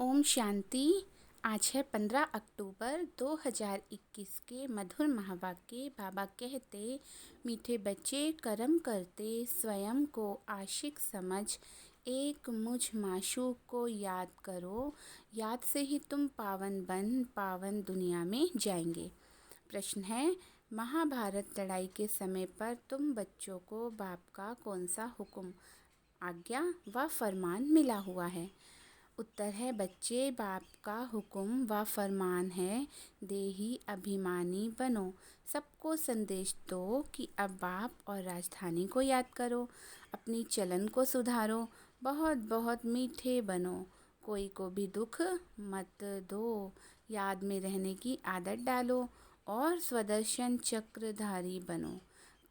ओम शांति। आज है 15 अक्टूबर 2021 के मधुर महावाक्य। बाबा कहते, मीठे बच्चे कर्म करते स्वयं को आशिक समझ, एक मुझ माशूक को याद करो, याद से ही तुम पावन बन पावन दुनिया में जाएंगे। प्रश्न है, महाभारत लड़ाई के समय पर तुम बच्चों को बाप का कौन सा हुक्म, आज्ञा व फरमान मिला हुआ है? उत्तर है, बच्चे बाप का हुक्म व फरमान है, देही अभिमानी बनो। सबको संदेश दो कि अब बाप और राजधानी को याद करो, अपनी चलन को सुधारो, बहुत बहुत मीठे बनो, कोई को भी दुख मत दो, याद में रहने की आदत डालो और स्वदर्शन चक्रधारी बनो,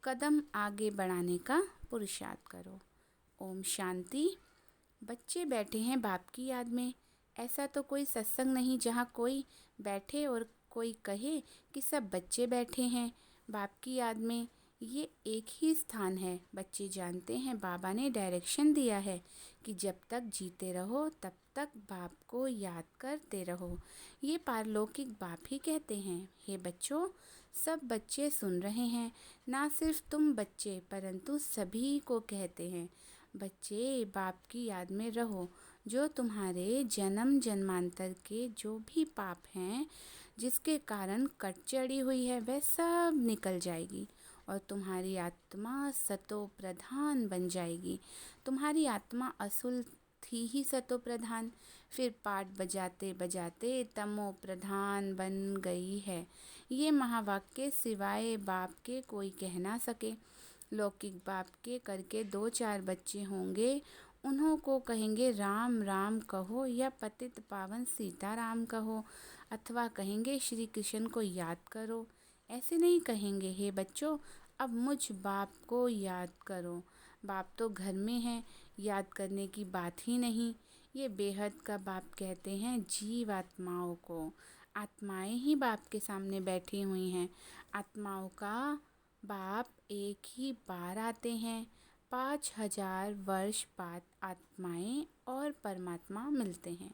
कदम आगे बढ़ाने का पुरुषार्थ करो। ओम शांति। बच्चे बैठे हैं बाप की याद में। ऐसा तो कोई सत्संग नहीं जहाँ कोई बैठे और कोई कहे कि सब बच्चे बैठे हैं बाप की याद में। ये एक ही स्थान है। बच्चे जानते हैं बाबा ने डायरेक्शन दिया है कि जब तक जीते रहो तब तक बाप को याद करते रहो। ये पारलौकिक बाप ही कहते हैं। हे बच्चों, सब बच्चे सुन रहे हैं। ना सिर्फ तुम बच्चे परंतु सभी को कहते हैं, बच्चे बाप की याद में रहो। जो तुम्हारे जन्म जन्मांतर के जो भी पाप हैं जिसके कारण कट चढ़ी हुई है वह सब निकल जाएगी और तुम्हारी आत्मा सतो प्रधान बन जाएगी। तुम्हारी आत्मा असुल थी ही सतो प्रधान, फिर पाठ बजाते बजाते तमो प्रधान बन गई है। ये महावाक्य सिवाय बाप के कोई कह ना सके। लौकिक बाप के करके 2-4 बच्चे होंगे, उन्हों को कहेंगे राम राम कहो या पतित पावन सीताराम कहो, अथवा कहेंगे श्री कृष्ण को याद करो। ऐसे नहीं कहेंगे, हे बच्चों अब मुझ बाप को याद करो। बाप तो घर में है, याद करने की बात ही नहीं। ये बेहद का बाप कहते हैं जीव आत्माओं को। आत्माएं ही बाप के सामने बैठी हुई हैं। आत्माओं का बाप एक ही बार आते हैं। 5000 वर्ष बाद आत्माएं और परमात्मा मिलते हैं।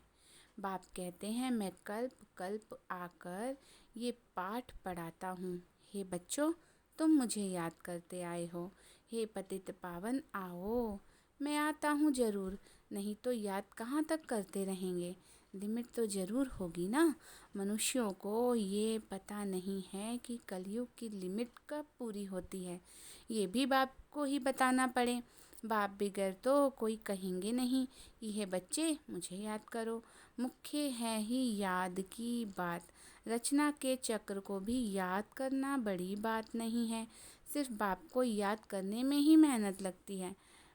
बाप कहते हैं, मैं कल्प कल्प आकर ये पाठ पढ़ाता हूँ। हे बच्चों, तुम मुझे याद करते आए हो। हे पतित पावन आओ, मैं आता हूँ ज़रूर, नहीं तो याद कहाँ तक करते रहेंगे। लिमिट तो ज़रूर होगी ना। मनुष्यों को ये पता नहीं है कि कलयुग की लिमिट कब पूरी होती है। ये भी बाप को ही बताना पड़े। बाप बिगैर तो कोई कहेंगे नहीं कि हे बच्चे मुझे याद करो। मुख्य है ही याद की बात। रचना के चक्र को भी याद करना बड़ी बात नहीं है। सिर्फ बाप को याद करने में ही मेहनत लगती है।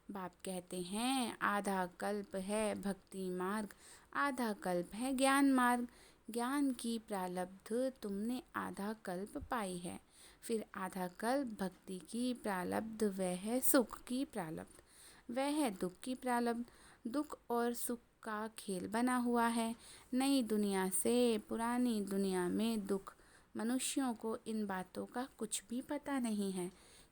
बाप कहते हैं, आधा कल्प है भक्ति मार्ग, आधा कल्प है ज्ञान मार्ग। ज्ञान की प्रारब्ध तुमने आधा कल्प पाई है, फिर आधा कल्प भक्ति की प्रारब्ध, वह है सुख की प्रारब्ध, वह है दुख की प्रारब्ध। दुख और सुख का खेल बना हुआ है। नई दुनिया से पुरानी दुनिया में दुख। मनुष्यों को इन बातों का कुछ भी पता नहीं है।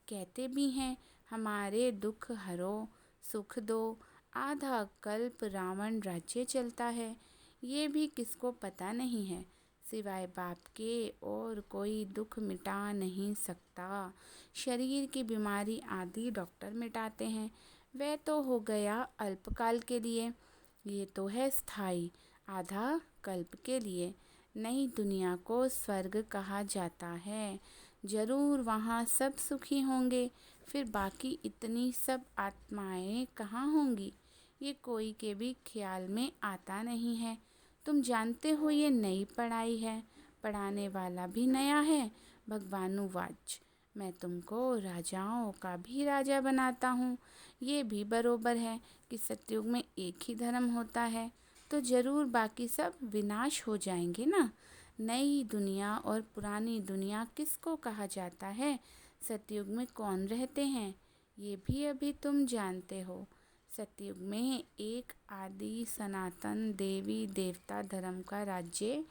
कहते भी हैं, हमारे दुख हरो सुख दो। आधा कल्प रावण राज्य चलता है, ये भी किसको पता नहीं है। सिवाय बाप के और कोई दुख मिटा नहीं सकता। शरीर की बीमारी आदि डॉक्टर मिटाते हैं, वह तो हो गया अल्पकाल के लिए। ये तो है स्थायी, आधा कल्प के लिए। नई दुनिया को स्वर्ग कहा जाता है। जरूर वहाँ सब सुखी होंगे, फिर बाकी इतनी सब आत्माएं कहाँ होंगी, ये कोई के भी ख्याल में आता नहीं है। तुम जानते हो ये नई पढ़ाई है, पढ़ाने वाला भी नया है। भगवानुवाच, मैं तुमको राजाओं का भी राजा बनाता हूँ। ये भी बरोबर है कि सतयुग में एक ही धर्म होता है, तो ज़रूर बाकी सब विनाश हो जाएंगे ना। नई दुनिया और पुरानी दुनिया किसको कहा जाता है? सतयुग में कौन रहते हैं, ये भी अभी तुम जानते हो। सतयुग में एक आदि सनातन देवी देवता धर्म का राज्य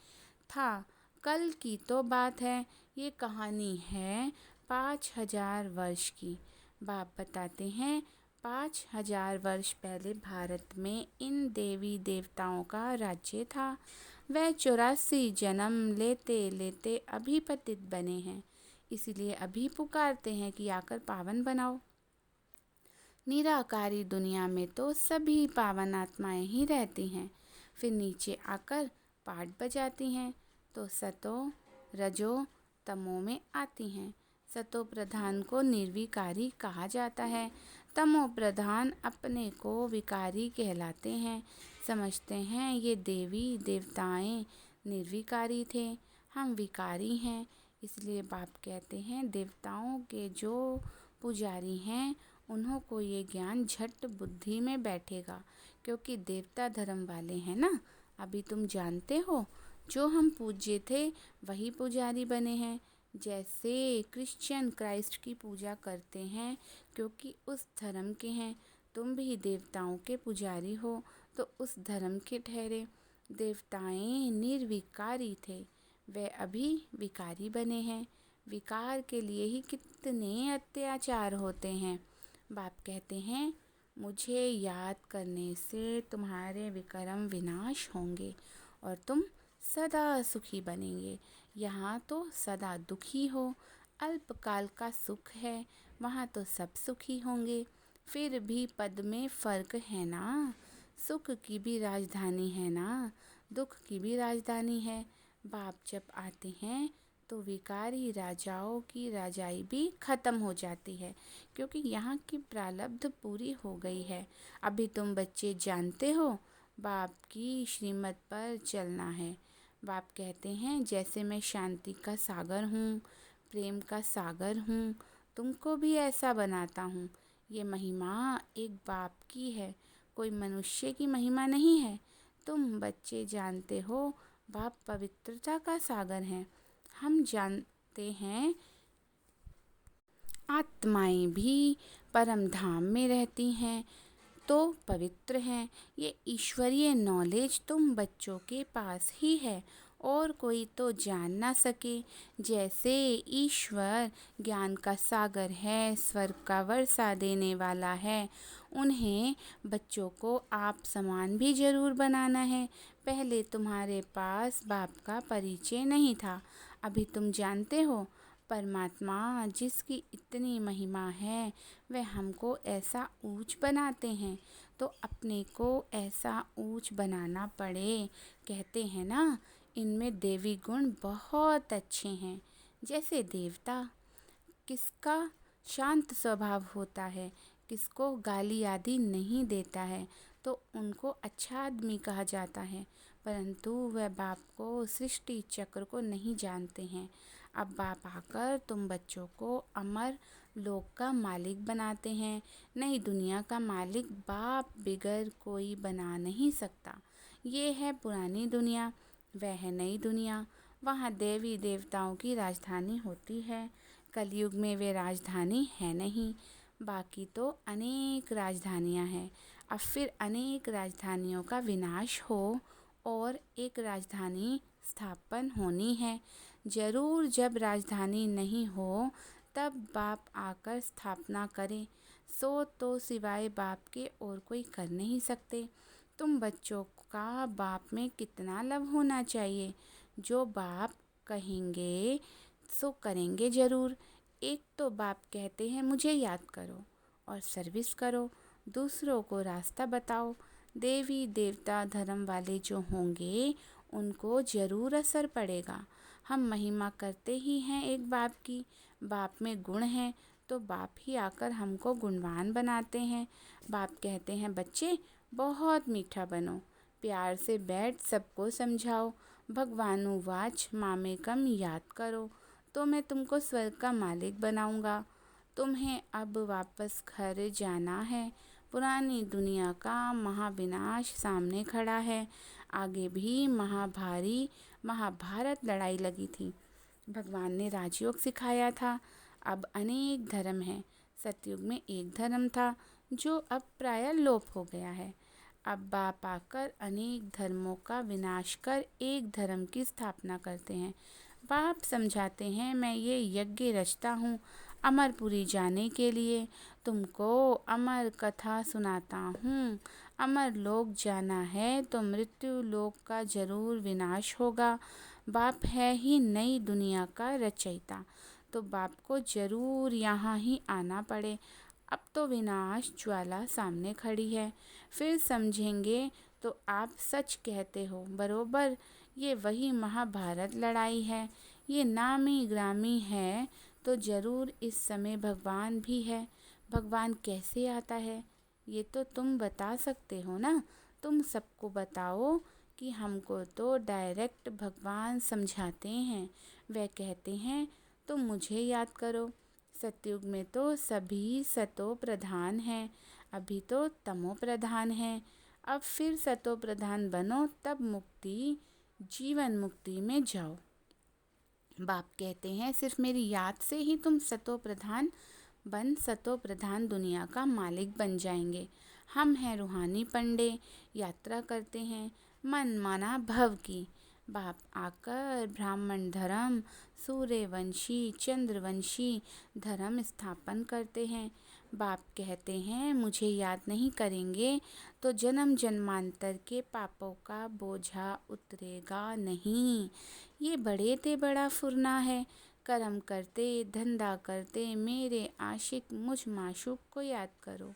था। कल की तो बात है, ये कहानी है 5000 वर्ष की। बाप बताते हैं 5000 वर्ष पहले भारत में इन देवी देवताओं का राज्य था। वह 84 जन्म लेते लेते अभी पतित बने हैं, इसलिए अभी पुकारते हैं कि आकर पावन बनाओ। निराकारी दुनिया में तो सभी पावन आत्माएं ही रहती हैं, फिर नीचे आकर पाठ बजाती हैं तो सतो रजो तमो में आती हैं। सतो प्रधान को निर्विकारी कहा जाता है, तमो प्रधान अपने को विकारी कहलाते हैं। समझते हैं ये देवी देवताएं निर्विकारी थे, हम विकारी हैं। इसलिए बाप कहते हैं देवताओं के जो पुजारी हैं उन्हों को ये ज्ञान झट बुद्धि में बैठेगा, क्योंकि देवता धर्म वाले हैं ना। अभी तुम जानते हो जो हम पूज्य थे वही पुजारी बने हैं। जैसे क्रिश्चियन क्राइस्ट की पूजा करते हैं क्योंकि उस धर्म के हैं, तुम भी देवताओं के पुजारी हो तो उस धर्म के ठहरे। देवताएं निर्विकारी थे, वे अभी विकारी बने हैं। विकार के लिए ही कितने अत्याचार होते हैं। बाप कहते हैं मुझे याद करने से तुम्हारे विकर्म विनाश होंगे और तुम सदा सुखी बनेंगे। यहाँ तो सदा दुखी हो, अल्पकाल का सुख है, वहाँ तो सब सुखी होंगे। फिर भी पद में फर्क है ना, सुख की भी राजधानी है ना, दुख की भी राजधानी है। बाप जब आते हैं तो विकारी राजाओं की राजाई भी खत्म हो जाती है, क्योंकि यहाँ की प्रारब्ध पूरी हो गई है। अभी तुम बच्चे जानते हो बाप की श्रीमत पर चलना है। बाप कहते हैं जैसे मैं शांति का सागर हूँ, प्रेम का सागर हूँ, तुमको भी ऐसा बनाता हूँ। ये महिमा एक बाप की है, कोई मनुष्य की महिमा नहीं है। तुम बच्चे जानते हो बाप पवित्रता का सागर हैं। हम जानते हैं आत्माएं भी परम धाम में रहती हैं तो पवित्र हैं। ये ईश्वरीय नॉलेज तुम बच्चों के पास ही है और कोई तो जान ना सके। जैसे ईश्वर ज्ञान का सागर है, स्वर्ग का वर्षा देने वाला है, उन्हें बच्चों को आप समान भी जरूर बनाना है। पहले तुम्हारे पास बाप का परिचय नहीं था, अभी तुम जानते हो। परमात्मा जिसकी इतनी महिमा है वह हमको ऐसा ऊंच बनाते हैं तो अपने को ऐसा ऊंच बनाना पड़े। कहते हैं ना इनमें देवी गुण बहुत अच्छे हैं। जैसे देवता किसका शांत स्वभाव होता है, किसको गाली आदि नहीं देता है तो उनको अच्छा आदमी कहा जाता है, परंतु वह बाप को सृष्टि चक्र को नहीं जानते हैं। अब बाप आकर तुम बच्चों को अमर लोक का मालिक बनाते हैं। नई दुनिया का मालिक बाप बिगर कोई बना नहीं सकता। ये है पुरानी दुनिया, वह है नई दुनिया। वहाँ देवी देवताओं की राजधानी होती है। कलयुग में वे राजधानी है नहीं, बाकी तो अनेक राजधानियाँ हैं। अब फिर अनेक राजधानियों का विनाश हो और एक राजधानी स्थापन होनी है। जरूर जब राजधानी नहीं हो तब बाप आकर स्थापना करें, सो तो सिवाय बाप के और कोई कर नहीं सकते। तुम बच्चों का बाप में कितना लव होना चाहिए। जो बाप कहेंगे सो करेंगे ज़रूर। एक तो बाप कहते हैं मुझे याद करो और सर्विस करो, दूसरों को रास्ता बताओ। देवी देवता धर्म वाले जो होंगे उनको ज़रूर असर पड़ेगा। हम महिमा करते ही हैं एक बाप की, बाप में गुण हैं तो बाप ही आकर हमको गुणवान बनाते हैं। बाप कहते हैं बच्चे बहुत मीठा बनो, प्यार से बैठ सबको समझाओ, भगवानुवाच मामेकम याद करो तो मैं तुमको स्वर्ग का मालिक बनाऊंगा। तुम्हें अब वापस घर जाना है। पुरानी दुनिया का महाविनाश सामने खड़ा है। आगे भी महाभारत लड़ाई लगी थी। भगवान ने राजयोग सिखाया था। अब अनेक धर्म हैं। सतयुग में एक धर्म था जो अब प्रायः लोप हो गया है। अब बाप आकर अनेक धर्मों का विनाश कर एक धर्म की स्थापना करते हैं। बाप समझाते हैं मैं ये यज्ञ रचता हूँ, अमरपुरी जाने के लिए। तुमको अमर कथा सुनाता हूँ। अमर लोक जाना है तो मृत्यु लोक का जरूर विनाश होगा। बाप है ही नई दुनिया का रचयिता, तो बाप को जरूर यहाँ ही आना पड़े। अब तो विनाश ज्वाला सामने खड़ी है, फिर समझेंगे तो आप सच कहते हो बरोबर। ये वही महाभारत लड़ाई है। ये नामी ग्रामी है तो जरूर इस समय भगवान भी है। भगवान कैसे आता है ये तो तुम बता सकते हो ना। तुम सबको बताओ कि हमको तो डायरेक्ट भगवान समझाते हैं। वह कहते हैं तुम मुझे याद करो। सतयुग में तो सभी सतो प्रधान हैं, अभी तो तमो प्रधान है। अब फिर सतो प्रधान बनो, तब मुक्ति जीवन मुक्ति में जाओ। बाप कहते हैं सिर्फ मेरी याद से ही तुम सतो प्रधान दुनिया का मालिक बन जाएंगे। हम हैं रूहानी पंडे, यात्रा करते हैं मन माना भव की। बाप आकर ब्राह्मण धर्म, सूर्यवंशी चंद्रवंशी धर्म स्थापन करते हैं। बाप कहते हैं मुझे याद नहीं करेंगे तो जन्म जन्मांतर के पापों का बोझा उतरेगा नहीं। ये बड़े ते बड़ा फुरना है। कर्म करते धंधा करते मेरे आशिक मुझ माशूक को याद करो।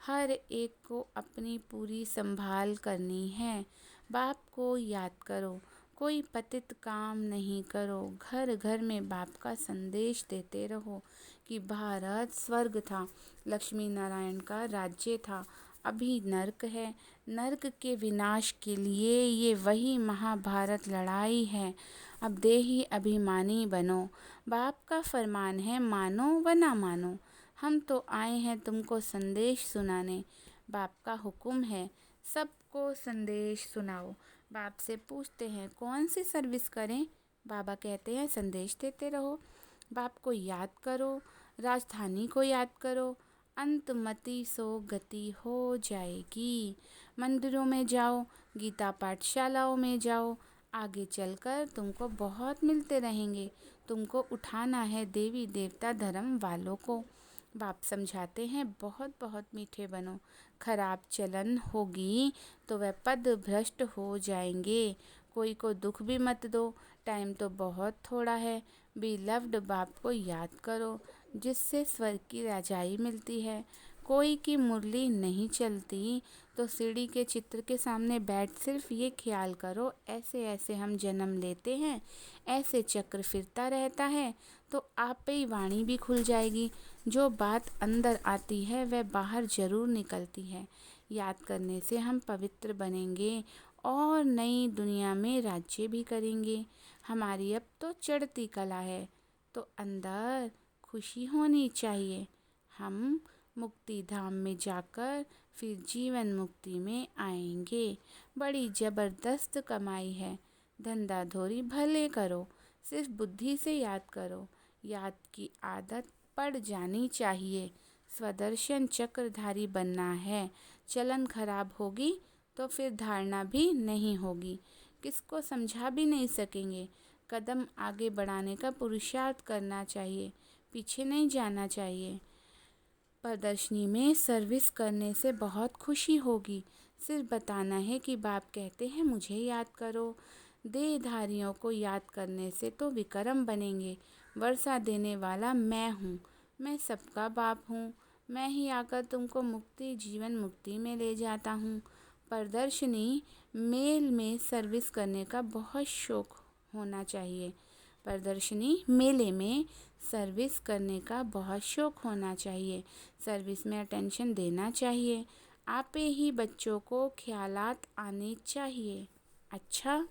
हर एक को अपनी पूरी संभाल करनी है। बाप को याद करो, कोई पतित काम नहीं करो। घर घर में बाप का संदेश देते रहो कि भारत स्वर्ग था, लक्ष्मी नारायण का राज्य था, अभी नर्क है। नर्क के विनाश के लिए ये वही महाभारत लड़ाई है। अब देही अभिमानी बनो। बाप का फरमान है मानो व ना मानो। हम तो आए हैं तुमको संदेश सुनाने। बाप का हुक्म है सबको संदेश सुनाओ। बाप से पूछते हैं कौन सी सर्विस करें। बाबा कहते हैं संदेश देते रहो। बाप को याद करो, राजधानी को याद करो, अंतमति सो गति हो जाएगी। मंदिरों में जाओ, गीता पाठशालाओं में जाओ, आगे चलकर तुमको बहुत मिलते रहेंगे। तुमको उठाना है देवी देवता धर्म वालों को। बाप समझाते हैं बहुत बहुत मीठे बनो। खराब चलन होगी तो वह पद भ्रष्ट हो जाएंगे। कोई को दुख भी मत दो, टाइम तो बहुत थोड़ा है। बिलव्ड बाप को याद करो जिससे स्वर्ग की राजाई मिलती है। कोई की मुरली नहीं चलती तो सीढ़ी के चित्र के सामने बैठ सिर्फ ये ख्याल करो ऐसे ऐसे हम जन्म लेते हैं, ऐसे चक्र फिरता रहता है तो आप ही वाणी भी खुल जाएगी। जो बात अंदर आती है वह बाहर जरूर निकलती है। याद करने से हम पवित्र बनेंगे और नई दुनिया में राज्य भी करेंगे। हमारी अब तो चढ़ती कला है तो अंदर खुशी होनी चाहिए। हम मुक्ति धाम में जाकर फिर जीवन मुक्ति में आएंगे। बड़ी जबरदस्त कमाई है। धंधा धोरी भले करो, सिर्फ बुद्धि से याद करो। याद की आदत पड़ जानी चाहिए। स्वदर्शन चक्रधारी बनना है। चलन खराब होगी तो फिर धारणा भी नहीं होगी। किसको समझा भी नहीं सकेंगे। कदम आगे बढ़ाने का पुरुषार्थ करना चाहिए, पीछे नहीं जाना चाहिए। प्रदर्शनी में सर्विस करने से बहुत खुशी होगी। सिर्फ बताना है कि बाप कहते हैं मुझे याद करो। देहधारियों को याद करने से तो विक्रम बनेंगे। वर्षा देने वाला मैं हूँ, मैं सबका बाप हूँ। मैं ही आकर तुमको मुक्ति जीवन मुक्ति में ले जाता हूँ। प्रदर्शनी मेल में सर्विस करने का बहुत शौक होना चाहिए। प्रदर्शनी मेले में सर्विस करने का बहुत शौक होना चाहिए। सर्विस में अटेंशन देना चाहिए। आपे ही बच्चों को ख्यालात आने चाहिए। अच्छा,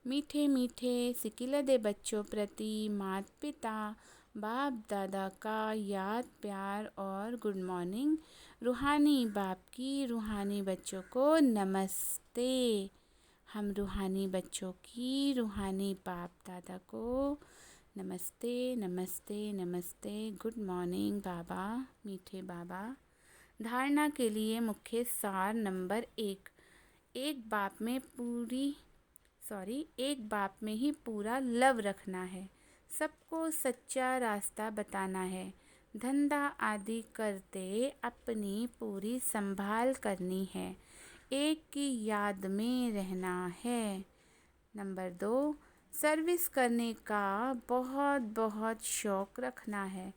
मीठे मीठे सिकिलदे बच्चों प्रति माता पिता बाप दादा का याद प्यार और गुड मॉर्निंग। रूहानी बाप की रूहानी बच्चों को नमस्ते। हम रूहानी बच्चों की रूहानी बाप दादा को नमस्ते नमस्ते नमस्ते। गुड मॉर्निंग बाबा, मीठे बाबा। धारणा के लिए मुख्य सार नंबर 1। एक बाप में ही पूरा लव रखना है। सबको सच्चा रास्ता बताना है, धंधा आदि करते अपनी पूरी संभाल करनी है, एक की याद में रहना है। नंबर 2, सर्विस करने का बहुत बहुत शौक रखना है,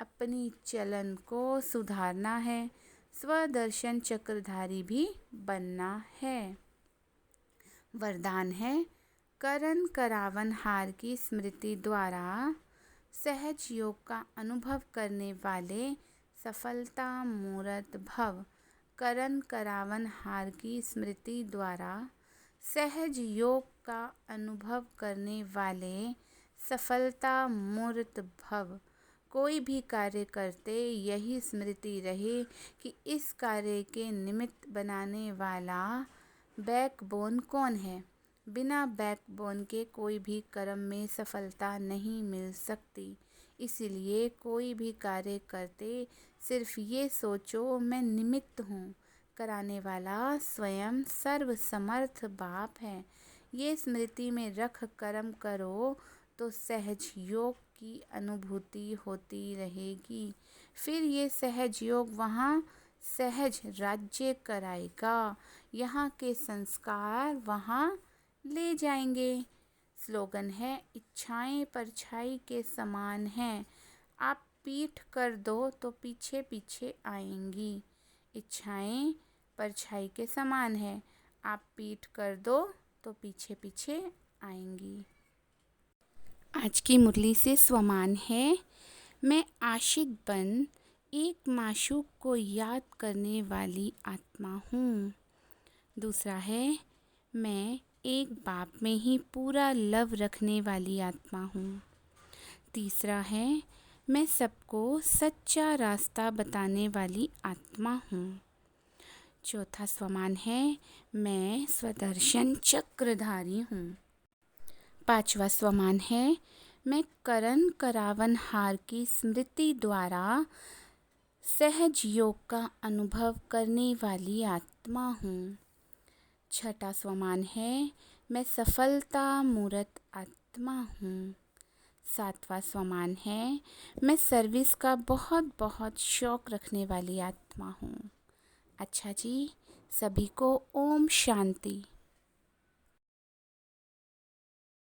अपनी चलन को सुधारना है, स्वदर्शन चक्रधारी भी बनना है। वरदान है, करण करावन हार की स्मृति द्वारा सहज योग का अनुभव करने वाले सफलता मूर्त भव। करण करावन हार की स्मृति द्वारा सहज योग का अनुभव करने वाले सफलता मूर्त भव। कोई भी कार्य करते यही स्मृति रहे कि इस कार्य के निमित्त बनाने वाला बैकबोन कौन है। बिना बैकबोन के कोई भी कर्म में सफलता नहीं मिल सकती। इसलिए कोई भी कार्य करते सिर्फ ये सोचो, मैं निमित्त हूँ, कराने वाला स्वयं सर्वसमर्थ बाप है। ये स्मृति में रख कर्म करो तो सहज योग की अनुभूति होती रहेगी। फिर ये सहज योग वहाँ सहज राज्य कराएगा, यहाँ के संस्कार वहाँ ले जाएंगे। स्लोगन है, इच्छाएं परछाई के समान हैं, आप पीठ कर दो तो पीछे पीछे आएंगी। इच्छाएं परछाई के समान है, आप पीठ कर दो तो पीछे पीछे आएंगी। आज की मुरली से स्वमान है, मैं आशिक बन एक माशूक को याद करने वाली आत्मा हूँ। दूसरा है, मैं एक बाप में ही पूरा लव रखने वाली आत्मा हूँ। तीसरा है, मैं सबको सच्चा रास्ता बताने वाली आत्मा हूँ। चौथा स्वमान है, मैं स्वदर्शन चक्रधारी हूँ। पांचवा स्वमान है, मैं करण करावन हार की स्मृति द्वारा सहज योग का अनुभव करने वाली आत्मा हूँ। छठा स्वमान है, मैं सफलता मूर्त आत्मा हूँ। सातवां स्वमान है, मैं सर्विस का बहुत बहुत शौक रखने वाली आत्मा हूँ। अच्छा जी, सभी को ओम शांति।